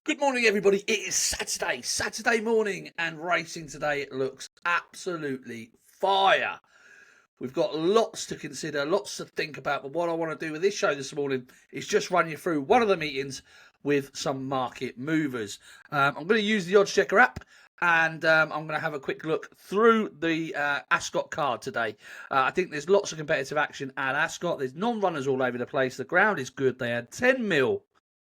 Good morning, everybody. It is Saturday morning, and racing today looks absolutely fire. We've got lots to consider, lots to think about, but what I want to do with this show this morning is just run you through one of the meetings with some market movers. I'm going to use the Oddschecker app, and I'm going to have a quick look through the ASCOT card today. I think there's lots of competitive action at ASCOT. There's non-runners all over the place. The ground is good. They had 10 mil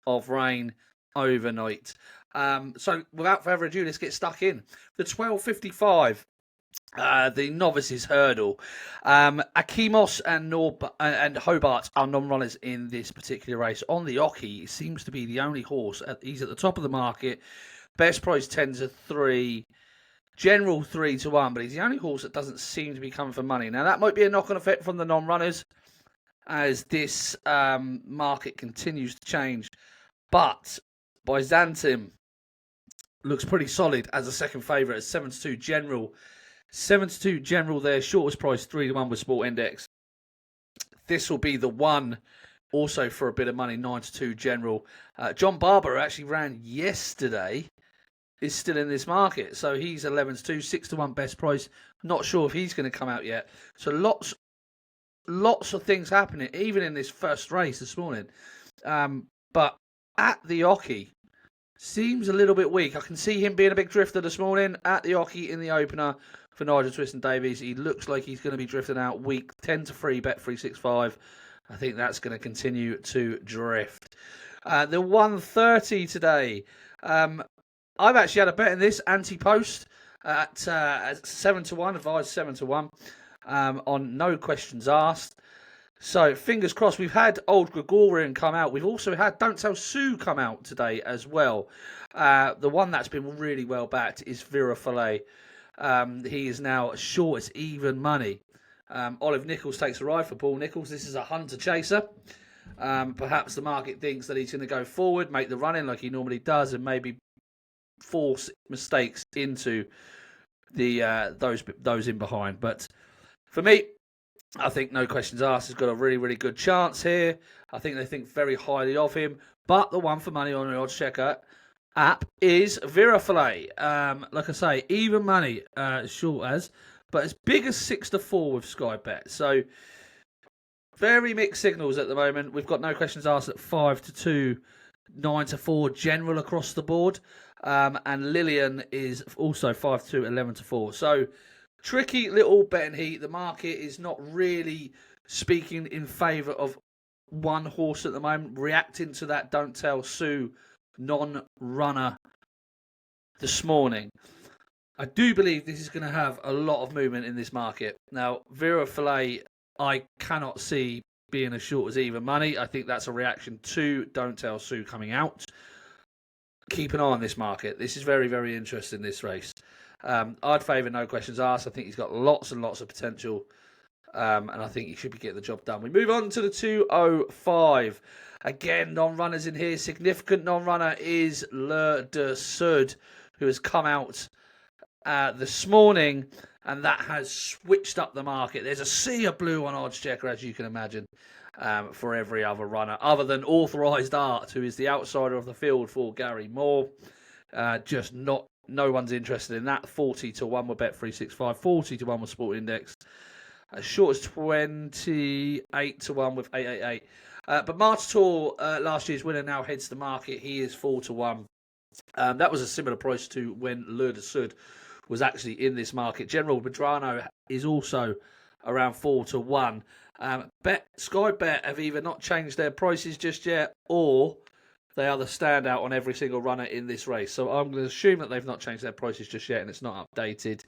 of rain overnight. So without further ado, let's get stuck in. The 12:55, the novices hurdle. Akimos and Hobart are non-runners in this particular race. On the Ocky, he seems to be the only horse. He's at the top of the market. Best price 10-3. General 3-1, but he's the only horse that doesn't seem to be coming for money. Now, that might be a knock-on effect from the non-runners as this market continues to change. But Byzantium looks pretty solid as a second favourite at 7-2 General. 7-2 General there, shortest price 3-1 with Sport Index. This will be the one also for a bit of money, 9-2 General. John Barber, who actually ran yesterday, is still in this market. So he's 11-2, 6-1 best price. Not sure if he's going to come out yet. So lots of things happening, even in this first race this morning. But at the Ocky, seems a little bit weak. I can see him being a big drifter this morning at the Ocky in the opener for Nigel Twiston-Davies. He looks like he's going to be drifting out weak. 10-3, bet 365. I think that's going to continue to drift. The 130 today. I've actually had a bet in this anti-post at 7-1, advised 7-1 on no questions asked. So, fingers crossed. We've had Old Gregorian come out. We've also had Don't Tell Sue come out today as well. The one that's been really well backed is Vera Fillet. He is now short as even money. Olive Nichols takes a ride for Paul Nichols. This is a hunter chaser. Perhaps the market thinks that he's going to go forward, make the run-in like he normally does, and maybe force mistakes into the those in behind. But for me, I think no questions asked. He's got a really, really good chance here. I think they think very highly of him. But the one for money on the Oddschecker app is Vera Fillet. Like I say, even money, short as, but as big as 6-4 with Sky Bet. So very mixed signals at the moment. We've got no questions asked at 5-2, 9-4, general across the board. And Lillian is also 5-2, 11-4. So tricky little betting heat. The market is not really speaking in favour of one horse at the moment, reacting to that Don't Tell Sue non-runner this morning. I do believe this is going to have a lot of movement in this market. Now, Vera Fillet, I cannot see being as short as even money. I think that's a reaction to Don't Tell Sue coming out. Keep an eye on this market. This is very, very interesting, this race. I'd favour no questions asked. I think he's got lots and lots of potential. And I think he should be getting the job done. We move on to the 205. Again, non-runners in here. Significant non-runner is Le de Sud, who has come out this morning. And that has switched up the market. There's a sea of blue on Oddschecker, as you can imagine, for every other runner, other than Authorised Art, who is the outsider of the field for Gary Moore. No one's interested in that. 40-1 with Bet 365. 40-1 with Sport Index. As short as 28-1 with 888. But March Tour, last year's winner, now heads the market. He is 4-1. That was a similar price to when Le de Sud was actually in this market. General Medrano is also around 4-1. Sky Bet have either not changed their prices just yet, or they are the standout on every single runner in this race. So I'm going to assume that they've not changed their prices just yet and it's not updated.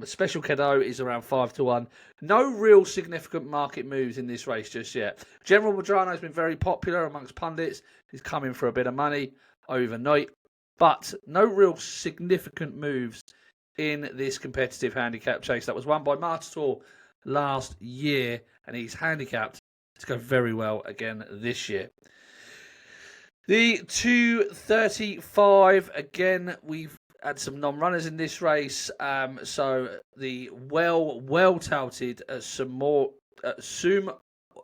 Special Cadeau is around 5-1. No real significant market moves in this race just yet. General Medrano has been very popular amongst pundits. He's coming for a bit of money overnight. But no real significant moves in this competitive handicap chase that was won by March Tour last year. And he's handicapped to go very well again this year. The 235, again, we've had some non-runners in this race. So the well-touted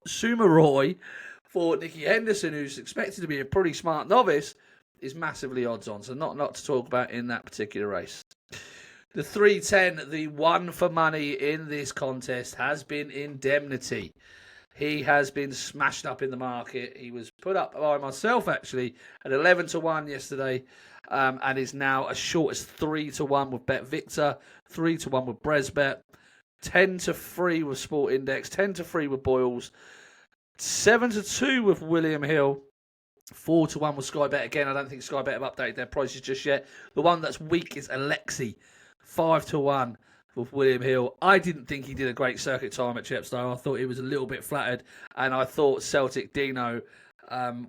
Sumaroy for Nicky Henderson, who's expected to be a pretty smart novice, is massively odds on, so not to talk about in that particular race. The 310, the one for money in this contest has been Indemnity. He has been smashed up in the market. He was put up by myself, actually, at 11 to 1 yesterday, and is now as short as 3 to 1 with Bet Victor, 3 to 1 with Bresbet, 10 to 3 with Sport Index, 10 to 3 with Boyles, 7 to 2 with William Hill, 4 to 1 with Sky Bet. Again, I don't think Sky Bet have updated their prices just yet. The one that's weak is Alexi, 5 to 1 with William Hill. I didn't think he did a great circuit time at Chepstow. I thought he was a little bit flattered, and I thought Celtic Dino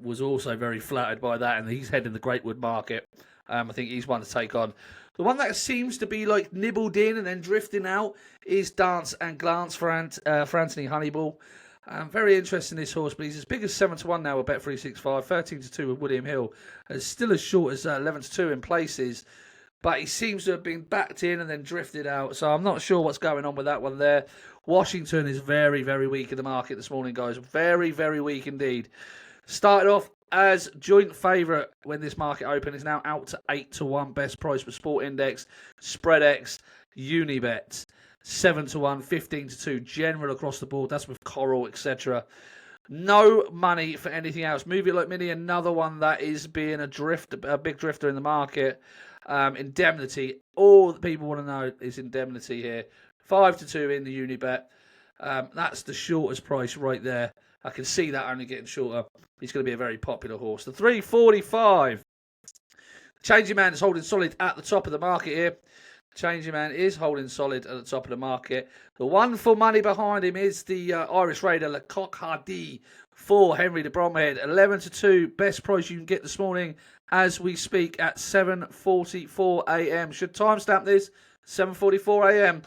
was also very flattered by that, and he's heading the Greatwood market. I think he's one to take on. The one that seems to be like nibbled in and then drifting out is Dance and Glance for Anthony Honeyball. Very interesting, this horse, but he's as big as 7 to 1 now with Bet365, 13 to 2 with William Hill. It's still as short as 11 to 2 in places, but he seems to have been backed in and then drifted out, so I'm not sure what's going on with that one there. Washington is very, very weak in the market this morning, guys. Very, very weak indeed. Started off as joint favourite when this market opened, is now out to 8 to 1 best price for Sport Index, SpreadX, Unibet. 7 to 1, 15 to 2, general across the board. That's with Coral, etc. No money for anything else. Move It Like Mini, another one that is being a big drifter in the market. Indemnity, all that people want to know is Indemnity here. 5 to 2 in the Unibet. That's the shortest price right there. I can see that only getting shorter. He's going to be a very popular horse. The 345. Changing Man is holding solid at the top of the market here. Changing Man is holding solid at the top of the market. The one for money behind him is the Irish Raider, Le Coq Hardy, for Henry de Bromhead. 11 to 2, best price you can get this morning as we speak at 7:44 a.m. Should timestamp this, 7:44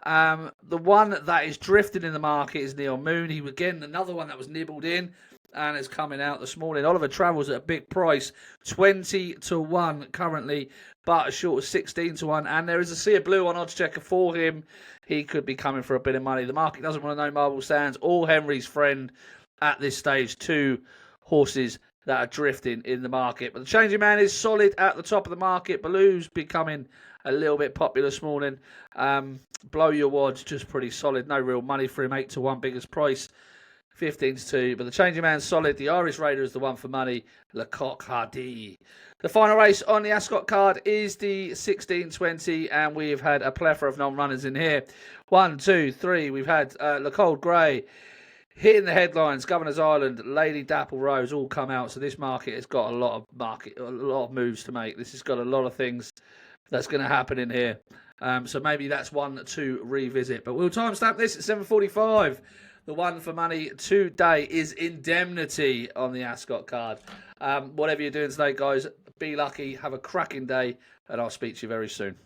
a.m. The one that is drifting in the market is Neil Moon. He, again, another one that was nibbled in and is coming out this morning. Oliver Travels at a big price, 20 to 1 currently, but as short as 16 to 1. And there is a Sea of Blue on Oddschecker for him. He could be coming for a bit of money. The market doesn't want to know Marble Sands or Henry's Friend at this stage. Two horses that are drifting in the market. But the Changing Man is solid at the top of the market. Baloo's becoming a little bit popular this morning. Blow Your Wads, just pretty solid. No real money for him. 8 to 1, biggest price. 15 to 2, but the Changing Man's solid. The Irish Raider is the one for money. Le Coq Hardy. The final race on the ASCOT card is the 1620, and we've had a plethora of non-runners in here. 1, 2, 3. We've had Le Cold Grey hitting the headlines. Governor's Island, Lady Dapple Rose all come out. So this market has got a lot of moves to make. This has got a lot of things that's going to happen in here. So maybe that's one to revisit. But we'll timestamp this at 7:45. The one for money today is Indemnity on the ASCOT card. Whatever you're doing today, guys, be lucky, have a cracking day, and I'll speak to you very soon.